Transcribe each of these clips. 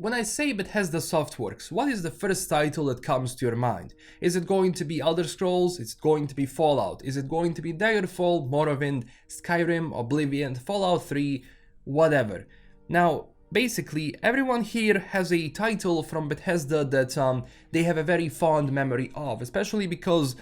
When I say Bethesda Softworks, what is the first title that comes to your mind? Is it going to be Elder Scrolls? Is it going to be Fallout? Is it going to be Daggerfall, Morrowind, Skyrim, Oblivion, Fallout 3, whatever? Now, basically, everyone here has a title from Bethesda that they have a very fond memory of, especially because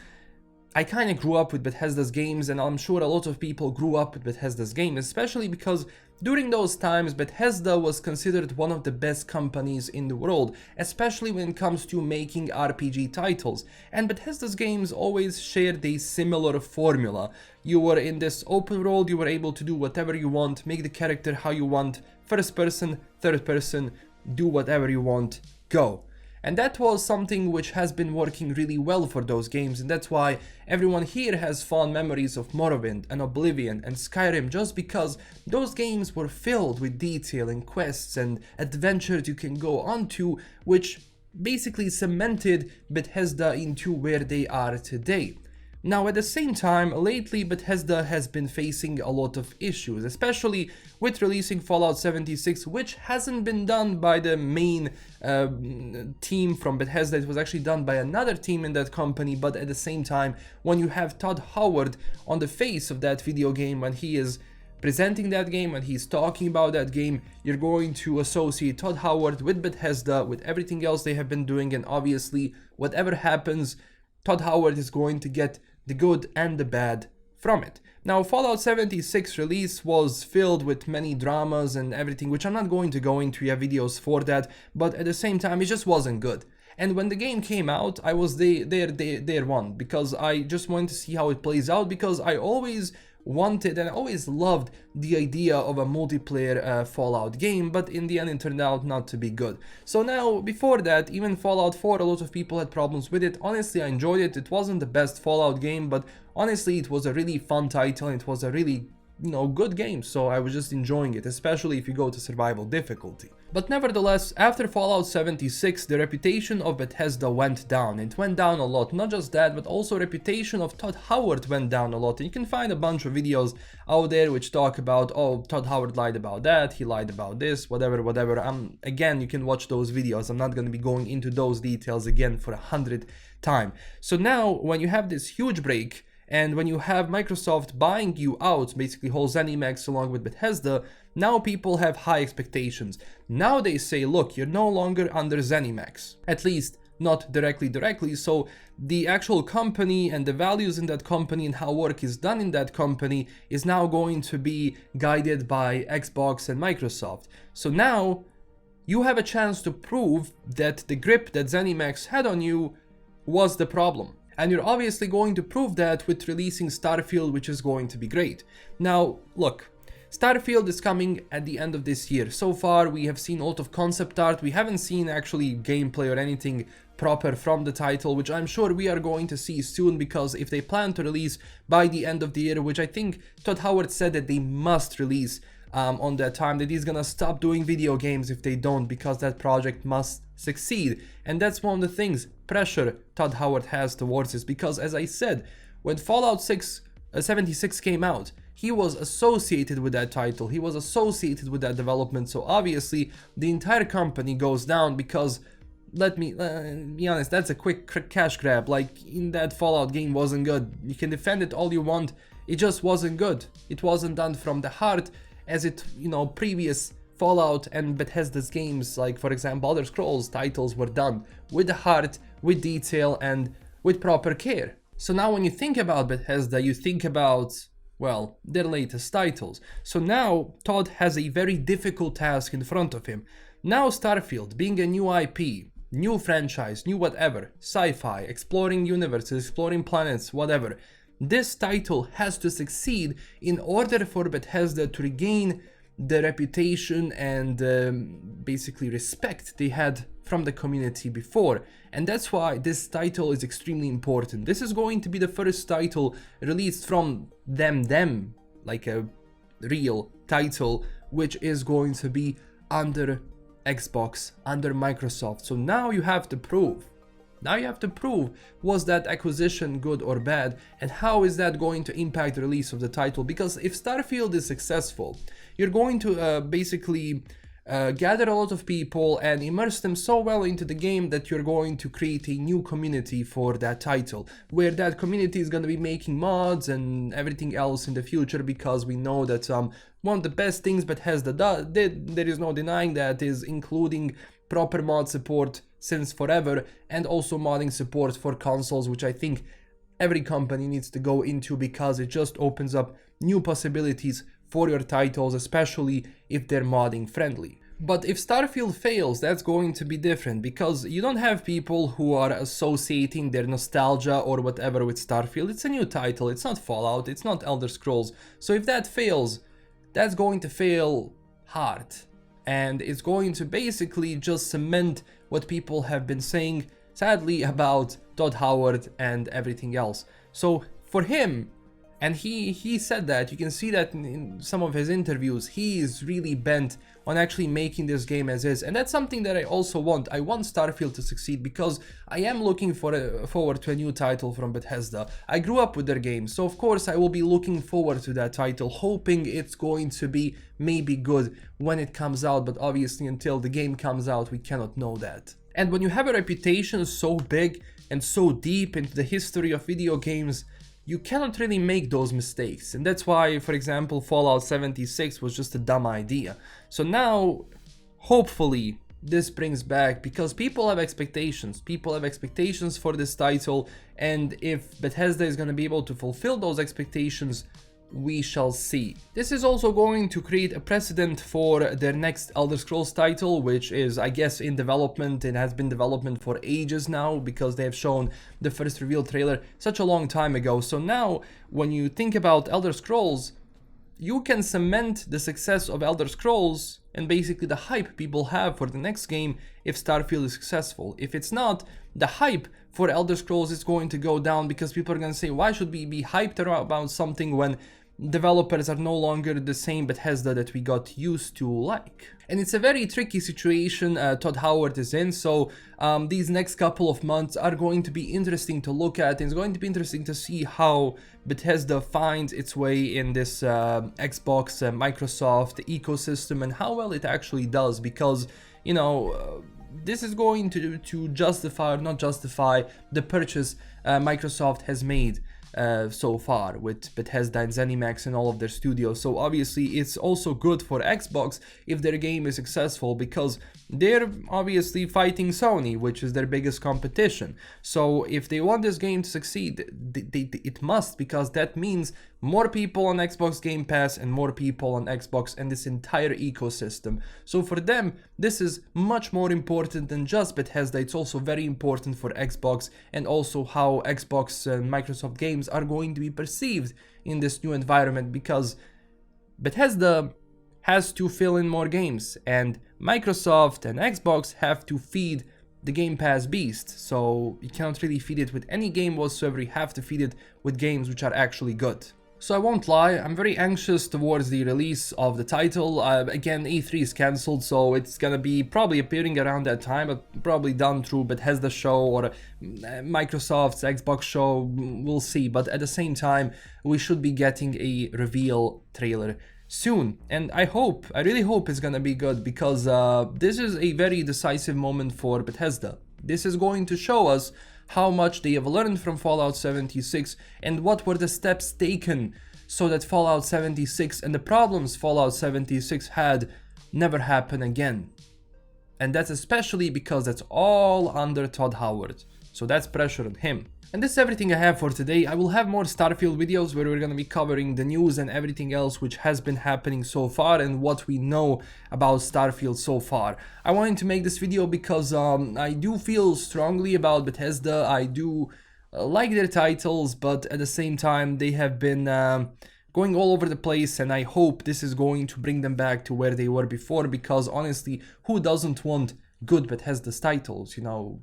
I kind of grew up with Bethesda's games, and I'm sure a lot of people grew up with Bethesda's games, especially because during those times Bethesda was considered one of the best companies in the world, especially when it comes to making RPG titles. And Bethesda's games always shared a similar formula. You were in this open world, you were able to do whatever you want, make the character how you want, first person, third person, do whatever you want, go. And that was something which has been working really well for those games, and that's why everyone here has fond memories of Morrowind and Oblivion and Skyrim, just because those games were filled with detail and quests and adventures you can go on to, which basically cemented Bethesda into where they are today. Now, at the same time, lately Bethesda has been facing a lot of issues, especially with releasing Fallout 76, which hasn't been done by the main team from Bethesda. It was actually done by another team in that company, but at the same time, when you have Todd Howard on the face of that video game, when he is presenting that game, when he's talking about that game, you're going to associate Todd Howard with Bethesda, with everything else they have been doing, and obviously, whatever happens, Todd Howard is going to get the good and the bad from it. Now, Fallout 76 release was filled with many dramas and everything, which I'm not going to go into, you have videos for that, but at the same time, it just wasn't good. And when the game came out, I was there one, because I just wanted to see how it plays out, because I always wanted and always loved the idea of a multiplayer Fallout game, but in the end it turned out not to be good. So now, before that, even Fallout 4, a lot of people had problems with it. Honestly, I enjoyed it. It wasn't the best Fallout game, but honestly it was a really fun title, and it was a really, good game, so I was just enjoying it, especially if you go to survival difficulty. But nevertheless, after Fallout 76, the reputation of Bethesda went down. It went down a lot. Not just that, but also reputation of Todd Howard went down a lot. And you can find a bunch of videos out there which talk about, oh, Todd Howard lied about that, he lied about this, whatever. Again, you can watch those videos. I'm not going to be going into those details again for 100th time. So now, when you have this huge break, and when you have Microsoft buying you out, basically whole ZeniMax along with Bethesda, now people have high expectations. Now they say, look, you're no longer under ZeniMax. At least not directly, so the actual company and the values in that company and how work is done in that company is now going to be guided by Xbox and Microsoft. So now you have a chance to prove that the grip that ZeniMax had on you was the problem. And you're obviously going to prove that with releasing Starfield, which is going to be great. Now, look, Starfield is coming at the end of this year. So far, we have seen a lot of concept art. We haven't seen actually gameplay or anything proper from the title, which I'm sure we are going to see soon, because if they plan to release by the end of the year, which I think Todd Howard said that they must release on that time, that he's gonna stop doing video games if they don't, because that project must succeed. And that's one of the things, pressure Todd Howard has towards this, because as I said, when Fallout 76 came out, he was associated with that title, he was associated with that development, so obviously the entire company goes down, because let me be honest, that's a quick cash grab. Like, in that Fallout game wasn't good, you can defend it all you want, it just wasn't good, it wasn't done from the heart, as it, previous Fallout and Bethesda's games, like for example Elder Scrolls titles, were done with the heart, with detail, and with proper care. So now when you think about Bethesda, you think about, well, their latest titles. So now Todd has a very difficult task in front of him. Now Starfield, being a new IP, new franchise, new whatever, sci-fi, exploring universes, exploring planets, whatever, this title has to succeed in order for Bethesda to regain the reputation and basically respect they had from the community before. And that's why this title is extremely important. This is going to be the first title released from them, like a real title, which is going to be under Xbox, under Microsoft. So now you have to prove. Was that acquisition good or bad, and how is that going to impact the release of the title? Because if Starfield is successful, you're going to basically gather a lot of people and immerse them so well into the game that you're going to create a new community for that title, where that community is going to be making mods and everything else in the future, because we know that one of the best things Bethesda did, there is no denying that, is including proper mod support since forever, and also modding support for consoles, which I think every company needs to go into, because it just opens up new possibilities for your titles, especially if they're modding friendly. But if Starfield fails, that's going to be different, because you don't have people who are associating their nostalgia or whatever with Starfield. It's a new title, it's not Fallout, it's not Elder Scrolls. So if that fails, that's going to fail hard. And it's going to basically just cement what people have been saying, sadly, about Todd Howard and everything else. So for him, and he said that, you can see that in some of his interviews, he is really bent on actually making this game as is. And that's something that I also want. I want Starfield to succeed, because I am looking forward to a new title from Bethesda. I grew up with their games, so of course I will be looking forward to that title, hoping it's going to be maybe good when it comes out, but obviously until the game comes out, we cannot know that. And when you have a reputation so big and so deep into the history of video games, you cannot really make those mistakes. And that's why, for example, Fallout 76 was just a dumb idea. So now, hopefully, this brings back, because people have expectations. People have expectations for this title, and if Bethesda is going to be able to fulfill those expectations, we shall see. This is also going to create a precedent for their next Elder Scrolls title, which is, I guess, in development. It has been in development for ages now, because they have shown the first reveal trailer such a long time ago. So now, when you think about Elder Scrolls, you can cement the success of Elder Scrolls and basically the hype people have for the next game if Starfield is successful. If it's not, the hype for Elder Scrolls is going to go down, because people are going to say, why should we be hyped about something when developers are no longer the same Bethesda that we got used to like? And it's a very tricky situation Todd Howard is in, so these next couple of months are going to be interesting to look at, and it's going to be interesting to see how Bethesda finds its way in this Xbox, Microsoft ecosystem, and how well it actually does, because, you know, this is going to justify or not justify the purchase Microsoft has made so far with Bethesda and ZeniMax and all of their studios. So obviously it's also good for Xbox if their game is successful, because they're obviously fighting Sony, which is their biggest competition. So if they want this game to succeed, it must, because that means more people on Xbox Game Pass and more people on Xbox and this entire ecosystem. So for them, this is much more important than just Bethesda. It's also very important for Xbox, and also how Xbox and Microsoft games are going to be perceived in this new environment, because Bethesda has to fill in more games, and Microsoft and Xbox have to feed the Game Pass beast. So you cannot really feed it with any game whatsoever, you have to feed it with games which are actually good. So I won't lie, I'm very anxious towards the release of the title. Again, E3 is cancelled, so it's gonna be probably appearing around that time, but probably done through Bethesda show or Microsoft's Xbox show, we'll see. But at the same time, we should be getting a reveal trailer soon, and I really hope it's gonna be good, because this is a very decisive moment for Bethesda. This is going to show us how much they have learned from Fallout 76 and what were the steps taken so that Fallout 76 and the problems Fallout 76 had never happen again. And that's especially because that's all under Todd Howard, so that's pressure on him. And this is everything I have for today. I will have more Starfield videos where we're going to be covering the news and everything else which has been happening so far and what we know about Starfield so far. I wanted to make this video because I do feel strongly about Bethesda. I do like their titles, but at the same time they have been going all over the place, and I hope this is going to bring them back to where they were before, because honestly, who doesn't want good Bethesda's titles, you know?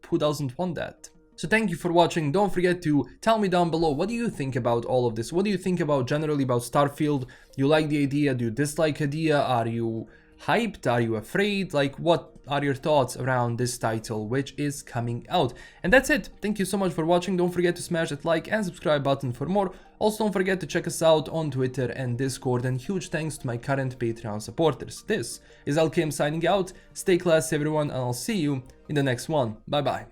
Who doesn't want that? So thank you for watching. Don't forget to tell me down below, what do you think about all of this? What do you think about generally about Starfield? Do you like the idea? Do you dislike the idea? Are you hyped? Are you afraid? Like, what are your thoughts around this title which is coming out. And that's it. Thank you so much for watching. Don't forget to smash that like and subscribe button for more. Also don't forget to check us out on Twitter and Discord, and huge thanks to my current Patreon supporters. This is LKM signing out. Stay classy everyone, and I'll see you in the next one. Bye bye.